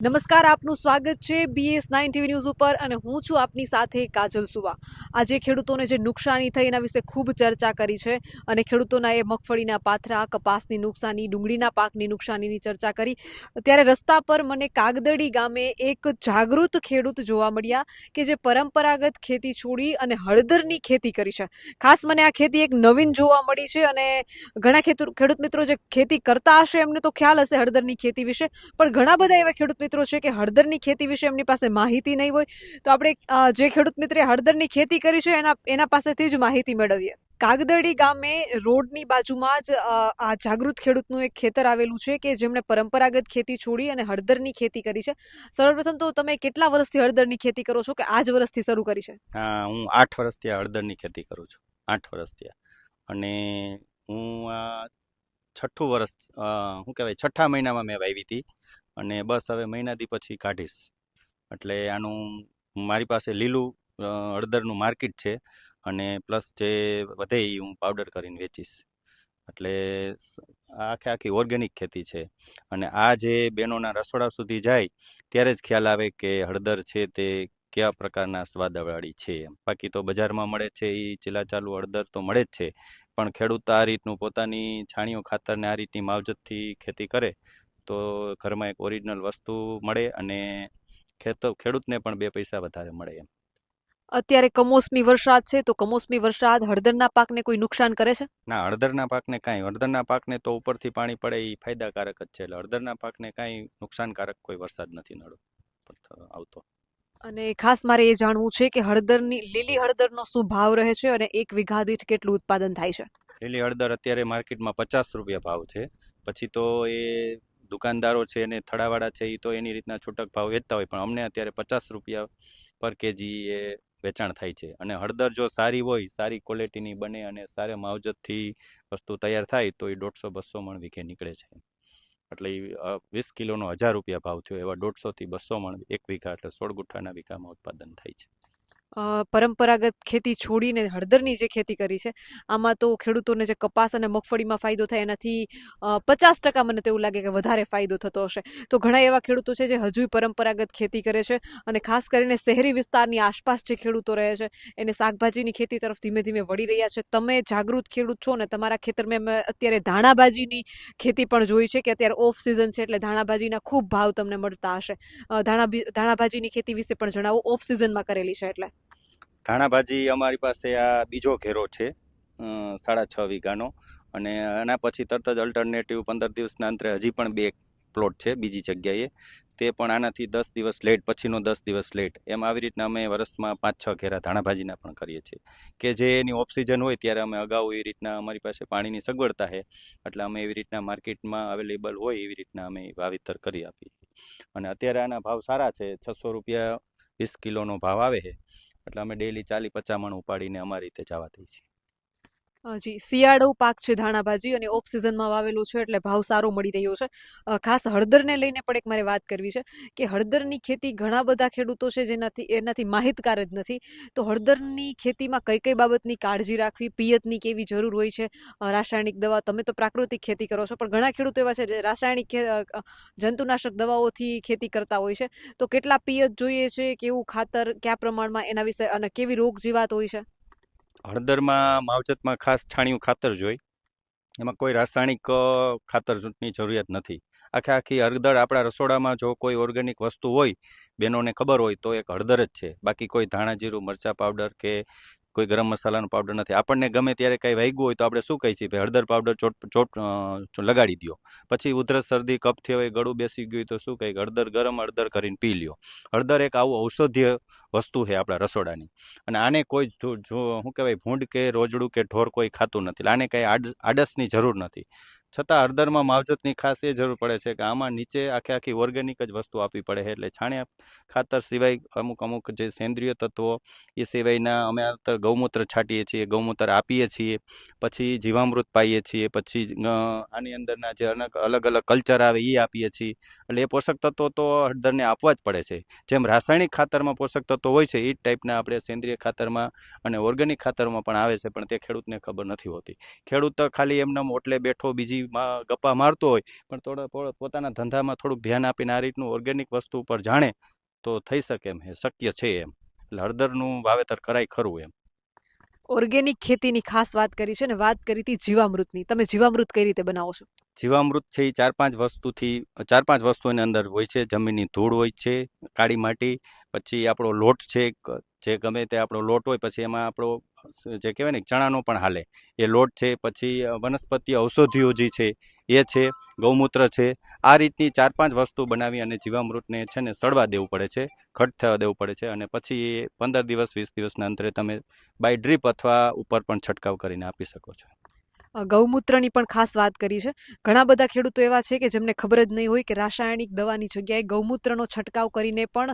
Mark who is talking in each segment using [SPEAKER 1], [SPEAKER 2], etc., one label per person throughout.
[SPEAKER 1] નમસ્કાર, આપનું સ્વાગત છે BS9 ટીવી ન્યૂઝ ઉપર અને હું છું આપની સાથે કાજલ સુવા। આજે ખેડૂતોને જે નુકસાની થઈ એના વિશે ખૂબ ચર્ચા કરી છે અને ખેડૂતોના એ મગફળીના પાથરા, કપાસની નુકસાની, ડુંગળીના પાકની નુકસાનીની ચર્ચા કરી। ત્યારે રસ્તા પર મને કાગદડી ગામે એક જાગૃત ખેડૂત જોવા મળ્યા કે જે પરંપરાગત ખેતી છોડી અને હળદરની ખેતી કરી છે। ખાસ મને આ ખેતી એક નવીન જોવા મળી છે અને ઘણા ખેડૂત મિત્રો જે ખેતી કરતા હશે એમને તો ખ્યાલ હશે હળદરની ખેતી વિશે, પણ ઘણા બધા એવા ખેડૂત મિત્રો છે કે હળદરની ખેતી વિશે એમની પાસે માહિતી નહીં હોય। તો આપણે જે ખેડૂત મિત્રે હળદરની ખેતી કરી છે એના પાસેથી જ માહિતી મેળવીએ। કાગદડી ગામે રોડની બાજુમાં જ આ જાગૃત ખેડૂતનું એક ખેતર આવેલું છે કે જેમણે પરંપરાગત ખેતી છોડી અને હળદરની ખેતી કરી છે। સર્વપ્રથમ તો તમે કેટલા વર્ષથી હળદરની ખેતી કરો છો કે આ જ વર્ષથી શરૂ કરી છે?
[SPEAKER 2] હા, હું 8 વર્ષથી આ હળદરની ખેતી કરું છું। 8 વર્ષથી અને હું છઠ્ઠું વર્ષ શું કહેવાય, છઠ્ઠા મહિનામાં મેં વાવી હતી અને બસ હવે મહિનાથી પછી કાઢીશ। એટલે આનું મારી પાસે લીલું હળદરનું માર્કેટ છે અને પ્લસ જે વધે એ હું પાવડર કરીને વેચીશ। એટલે આખી ઓર્ગેનિક ખેતી છે અને આ જે બહેનોના રસોડા સુધી જાય ત્યારે જ ખ્યાલ આવે કે હળદર છે તે કેવા પ્રકારના સ્વાદવાળી છે। બાકી તો બજારમાં મળે છે એ ચીલાચાલુ હળદર તો મળે જ છે, પણ ખેડૂત આ રીતનું પોતાની છાણિયું ખાતરને આ રીતની માવજતથી ખેતી કરે તો ઘરમાં એક ઓરિજિનલ વસ્તુ મળે અને ખેડૂતને પણ 2 પૈસા વધારે મળે એમ।
[SPEAKER 1] અત્યારે કમોસમી વરસાદ છે તો કમોસમી વરસાદ હળદરના પાકને કોઈ નુકસાન કરે છે?
[SPEAKER 2] ના, હળદરના પાકને કાંઈ, હળદરના પાકને તો ઉપરથી પાણી પડે એ ફાયદાકારક જ છે। એટલે હળદરના પાકને કાંઈ નુકસાનકારક કોઈ વરસાદ નથી આવતો।
[SPEAKER 1] અને ખાસ મારે એ જાણવું છે કે લીલી હળદરનો શું ભાવ રહે છે અને એક વીઘા દીઠ કેટલું ઉત્પાદન થાય છે?
[SPEAKER 2] લીલી હળદર અત્યારે માર્કેટમાં 50 રૂપિયા ભાવ છે। પછી તો એ દુકાનદારો છે અને થડાવાળા છે એ તો એની રીતના છૂટક ભાવ વેચતા હોય, પણ અમને અત્યારે 50 રૂપિયા પર કેજી એ વેચાણ થાય છે। અને હળદર જો સારી હોય, સારી ક્વોલિટીની બને અને સારા માવજતથી વસ્તુ તૈયાર થાય તો એ 150-200 મણ વીઘે નીકળે છે। એટલે 20 કિલોનો 1000 રૂપિયા ભાવ થયો, એવા 150 થી 200 મણ એક વીઘા, એટલે 16 ગુઠ્ઠાના વીઘામાં ઉત્પાદન થાય છે।
[SPEAKER 1] પરંપરાગત ખેતી છોડીને હળદરની જે ખેતી કરી છે આમાં તો ખેડૂતોને જે કપાસ અને મગફળીમાં ફાયદો થાય એનાથી 50% મને તો એવું લાગે કે વધારે ફાયદો થતો હશે। તો ઘણા એવા ખેડૂતો છે જે હજુ પરંપરાગત ખેતી કરે છે અને ખાસ કરીને શહેરી વિસ્તારની આસપાસ જે ખેડૂતો રહે છે એને શાકભાજીની ખેતી તરફ ધીમે ધીમે વળી રહ્યા છે। તમે જાગૃત ખેડૂત છો ને તમારા ખેતરમાં મેં અત્યારે ધાણાભાજીની ખેતી પણ જોઈ છે કે અત્યારે ઓફ સિઝન છે એટલે ધાણાભાજીના ખૂબ ભાવ તમને મળતા હશે। ધાણાભાજીની ખેતી વિશે પણ જણાવો, ઓફ સિઝનમાં કરેલી છે એટલે।
[SPEAKER 2] ધાણાભાજી અમારી પાસે આ બીજો ઘેરો છે 6.5 વીઘાનો, અને એના પછી તરત જ અલ્ટરનેટિવ 15 દિવસના અંતરે હજી પણ 2 પ્લોટ છે બીજી જગ્યાએ, તે પણ આનાથી 10 દિવસ લેટ, પછીનો 10 દિવસ લેટ, એમ આવી રીતના અમે વર્ષમાં 5-6 ઘેરા ધાણાભાજીના પણ કરીએ છીએ કે જે એની ઓફ સિઝન હોય ત્યારે અમે અગાઉ એવી રીતના અમારી પાસે પાણીની સગવડતા છે એટલે અમે એવી રીતના માર્કેટમાં અવેલેબલ હોય એવી રીતના અમે વાવેતર કરી આપીએ। અને અત્યારે આના ભાવ સારા છે, 600 રૂપિયા 20 કિલોનો ભાવ આવે છે, એટલે અમે ડેલી 40-50 મણ ઉપાડીને અમારી રીતે જવા દઈએ છીએ।
[SPEAKER 1] જી, શિયાળુ પાક છે ધાણાભાજી અને ઓફ સિઝનમાં વાવેલું છે એટલે ભાવ સારો મળી રહ્યો છે। ખાસ હળદરને લઈને પણ એક મારે વાત કરવી છે કે હળદરની ખેતી ઘણા બધા ખેડૂતો છે એનાથી માહિતગાર જ નથી। તો હળદરની ખેતીમાં કઈ કઈ બાબતની કાળજી રાખવી, પિયતની કેવી જરૂર હોય છે, રાસાયણિક દવા, તમે તો પ્રાકૃતિક ખેતી કરો છો પણ ઘણા ખેડૂતો એવા છે જે રાસાયણિક જંતુનાશક દવાઓથી ખેતી કરતા હોય છે। તો કેટલા પિયત જોઈએ છે, કેવું ખાતર, કયા પ્રમાણમાં, એના વિશે અને કેવી રોગ જીવાત હોય છે?
[SPEAKER 2] હળદરમાં માવજતમાં ખાસ છાણિયું ખાતર જોઈ, એમાં કોઈ રાસાયણિક ખાતરની જરૂરિયાત નથી। આખી હળદર આપણા રસોડામાં જો કોઈ ઓર્ગેનિક વસ્તુ હોય, બહેનોને ખબર હોય, તો એક હળદર જ છે। બાકી કોઈ ધાણા જીરું મરચાં પાવડર કે કોઈ ગરમ મસાલાનો પાવડર નથી। આપણને ગમે ત્યારે કંઈ વાગ્યું હોય તો આપણે શું કહીએ છીએ, હળદર પાવડર લગાડી દો, પછી ઉધરસ શરદી કફ થયો હોય, ગળું બેસી ગયું હોય તો શું કહીએ, હળદર ગરમ હળદર કરીને પી લ્યો। હળદર એક આવું ઔષધીય વસ્તુ છે આપણા રસોડાની, અને આને કોઈ શું કહેવાય, ભૂંડ કે રોજડું કે ઢોર કોઈ ખાતું નથી, આને કંઈ આડસની જરૂર નથી। છતાં હળદરમાં માવજતની ખાસ એ જરૂર પડે છે કે આમાં નીચે આખી ઓર્ગેનિક જ વસ્તુ આપવી પડે છે। એટલે છાણિયા ખાતર સિવાય અમુક જે સેન્દ્રિય તત્વો એ સિવાયના અમે ગૌમૂત્ર છાંટીએ છીએ, ગૌમૂત્ર આપીએ છીએ, પછી જીવામૃત પાઈએ છીએ, પછી આની અંદરના જે અલગ અલગ કલ્ચર આવે એ આપીએ છીએ। એટલે એ પોષક તત્વો તો હળદરને આપવા જ પડે છે। જેમ રાસાયણિક ખાતરમાં પોષક તત્વો હોય છે એ જ ટાઈપના આપણે સેન્દ્રિય ખાતરમાં અને ઓર્ગેનિક ખાતરમાં પણ આવે છે, પણ તે ખેડૂતને ખબર નથી હોતી। ખેડૂત ખાલી એમના ઓટલે બેઠો બીજી બીજીમાં ગપ્પા મારતો હોય પણ પોતાના ધંધામાં થોડુંક ધ્યાન આપીને આ રીતનું ઓર્ગેનિક વસ્તુ ઉપર જાણે તો થઈ શકે એમ શક્ય છે એમ. એટલે હળદરનું વાવેતર કરાય ખરું એમ.
[SPEAKER 1] ઓર્ગેનિક ખેતીની ખાસ વાત કરી છે ને વાત કરી હતી જીવામૃતની. તમે જીવામૃત કઈ રીતે બનાવો છો?
[SPEAKER 2] જીવામૃત છે એ ચાર પાંચ વસ્તુ એની અંદર હોય છે. જમીનની ધૂળ હોય છે, કાળી માટી, પછી આપણો લોટ છે, જે ગમે તે આપણો લોટ હોય, પછી એમાં આપણો જે કહેવાય ને ચણાનો પણ હાલે એ લોટ છે, પછી વનસ્પતિ ઔષધિઓ જે છે એ છે, ગૌમૂત્ર છે. આ રીતની 4-5 વસ્તુ બનાવી અને જીવામૃતને છે ને સડવા દેવું પડે છે, ઘટ થવા દેવું પડે છે, અને પછી 15 દિવસ 20 દિવસના અંતરે તમે બાય ડ્રીપ અથવા ઉપર પણ છંટકાવ કરીને આપી શકો છો.
[SPEAKER 1] ગૌમૂત્રની પણ ખાસ વાત કરી છે. ઘણા બધા ખેડૂતો એવા છે કે જેમને ખબર જ નહીં હોય કે રાસાયણિક દવાની જગ્યાએ ગૌમૂત્રનો છંટકાવ કરીને પણ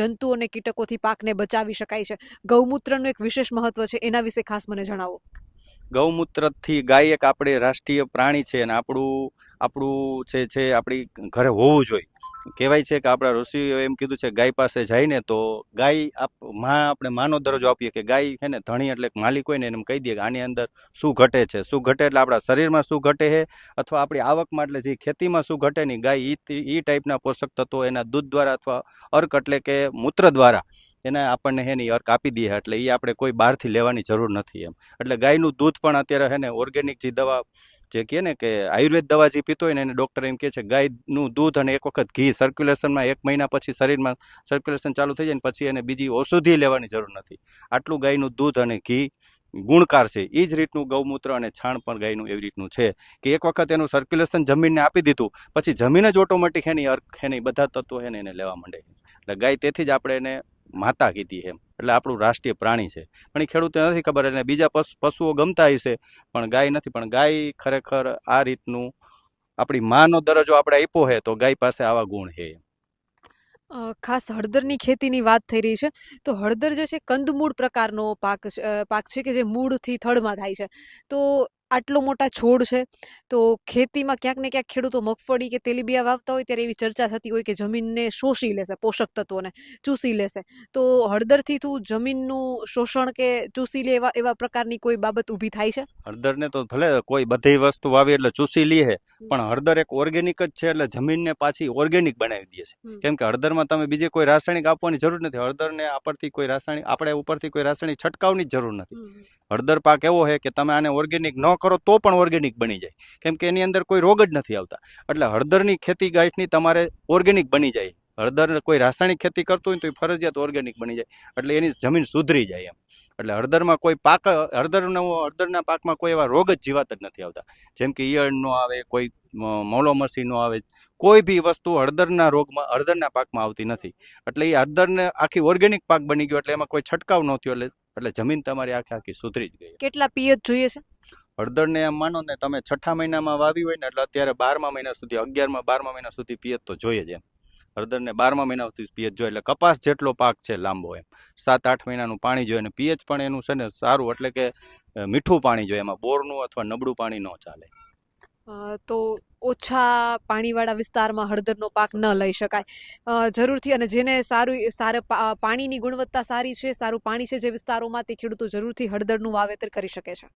[SPEAKER 1] જંતુ અને કીટકોથી પાકને બચાવી શકાય છે. ગૌમૂત્રનું એક વિશેષ મહત્વ છે, એના વિશે ખાસ મને જણાવો.
[SPEAKER 2] ગૌમૂત્રથી ગાય એક આપણે રાષ્ટ્રીય પ્રાણી છે અને આપણું છે આપણી ઘરે હોવું જોઈએ. કહેવાય છે કે આપણા ઋષિઓ એમ કીધું છે ગાય પાસે જઈને તો ગાય આપણે માનો દરજ્જો આપીએ કે ગાય છે ને ધણી એટલે માલિક હોય ને એને કહી દઈએ કે આની અંદર શું ઘટે છે, શું ઘટે એટલે આપણા શરીરમાં શું ઘટે છે અથવા આપણી આવકમાં એટલે જે ખેતીમાં શું ઘટે નહીં, ગાય એ ટાઈપના પોષક તત્વો એના દૂધ દ્વારા અથવા અર્ક એટલે કે મૂત્ર દ્વારા એને આપણને હે ને અર્ક આપી દઈએ, એટલે એ આપણે કોઈ બહારથી લેવાની જરૂર નથી એમ. એટલે ગાયનું દૂધ પણ અત્યારે હે ને ઓર્ગેનિક જે દવા જે કહે ને કે આયુર્વેદ દવા જે પીતો હોય ને એને ડૉક્ટર એમ કહે છે ગાયનું દૂધ અને એક વખત ઘી સર્ક્યુલેશનમાં 1 મહિના પછી શરીરમાં સર્ક્યુલેશન ચાલુ થઈ જાય ને પછી એને બીજી ઔષધિ લેવાની જરૂર નથી. આટલું ગાયનું દૂધ અને ઘી ગુણકાર છે. એ જ રીતનું ગૌમૂત્ર અને છાણ પણ ગાયનું એવી રીતનું છે કે એક વખત એનું સર્ક્યુલેશન જમીનને આપી દીધું પછી જમીન જ ઓટોમેટિક એની અર્ક એની બધા તત્વો એને લેવા માંડે. એટલે ગાય તેથી જ આપણે એને માતા કીધી એમ. એટલે આપણું રાષ્ટ્રીય પ્રાણી છે. પણ એ ખેડૂતોને નથી ખબર, એટલે બીજા પશુઓ ગમતા હશે પણ ગાય નથી. પણ ગાય ખરેખર આ રીતનું આપણી માનો દરજ્જો આપણે આપ્યો છે તો ગાય પાસે આવા ગુણ છે.
[SPEAKER 1] ખાસ હળદરની ખેતીની વાત થઈ રહી છે તો હળદર જે છે કંદમૂળ પ્રકારનો પાક છે કે જે મૂળથી થડમાં થાય છે. તો આટલો મોટા છોડ છે તો ખેતીમાં ક્યાંક ને ક્યાંક ખેડૂતો મગફળી કે તેલીબિયા વાવતા હોય ત્યારે એવી ચર્ચા થતી હોય કે જમીનને શોષી લેશે, પોષક તત્વોને ચૂસી લેશે. તો હળદરથી તું જમીનનું શોષણ કે ચૂસી લે એવા પ્રકારની કોઈ બાબત ઊભી થાય છે?
[SPEAKER 2] હળદરને તો ભલે કોઈ બધી વસ્તુ વાવી એટલે ચૂસી લે છે, પણ હળદર એક ઓર્ગેનિક જ છે એટલે જમીનને પાછી ઓર્ગેનિક બનાવી દે છે. કેમ કે હળદરમાં તમે બીજે કોઈ રાસાયણિક આપવાની જરૂર નથી. હળદરને આપણે ઉપરથી કોઈ રાસાયણિક છંટકાવની જ જરૂર નથી. હળદર પાક એવો છે કે તમે આને ઓર્ગેનિક ન કરો તો પણ ઓર્ગેનિક બની જાય, કેમ કે એની અંદર કોઈ રોગ જ નથી આવતા. એટલે હળદરની ખેતી ગાંઠની તમારે ઓર્ગેનિક બની જાય. હળદર કોઈ રાસાયણિક ખેતી કરતું હોય તો એ ફરજિયાત ઓર્ગેનિક બની જાય, એટલે એની જમીન સુધરી જાય એમ. એટલે હળદરમાં કોઈ હળદરના પાકમાં કોઈ એવા રોગ જ જીવાત જ નથી આવતા. જેમ કે ઈયળ નો આવે, કોઈ મોલોમસી નો આવે, કોઈ બી વસ્તુ હળદરના પાકમાં આવતી નથી. એટલે એ હળદરને આખી ઓર્ગેનિક પાક બની ગયો, એટલે એમાં કોઈ છંટકાવ ન થયો, એટલે જમીન તમારી આખી સુધરી જ ગઈ.
[SPEAKER 1] કેટલા પિયત જોઈએ છે?
[SPEAKER 2] હળદરને એમ માનો ને તમે 6ઠા મહિનામાં વાવી હોય ને એટલે અત્યારે 12મા મહિના સુધી 11મા-12મા મહિના સુધી પિયત તો જોઈએ જ એમ. હળદરને 12મા મહિના સુધી પિયત જોઈએ, એટલે કપાસ જેટલો પાક છે લાંબો એમ. 7-8 મહિનાનું પાણી જોઈએ, અને પીએચ પણ એનું છે ને સારું, એટલે કે મીઠું પાણી જોઈએ. એમાં બોરનું અથવા નબળું પાણી ન ચાલે.
[SPEAKER 1] તો ઓછા પાણીવાળા વિસ્તારમાં હળદરનો પાક ન લઈ શકાય જરૂરથી. અને જેને પાણીની ગુણવત્તા સારી છે, સારું પાણી છે જે વિસ્તારોમાં, તે ખેડૂતો જરૂરથી હળદરનું વાવેતર કરી શકે છે.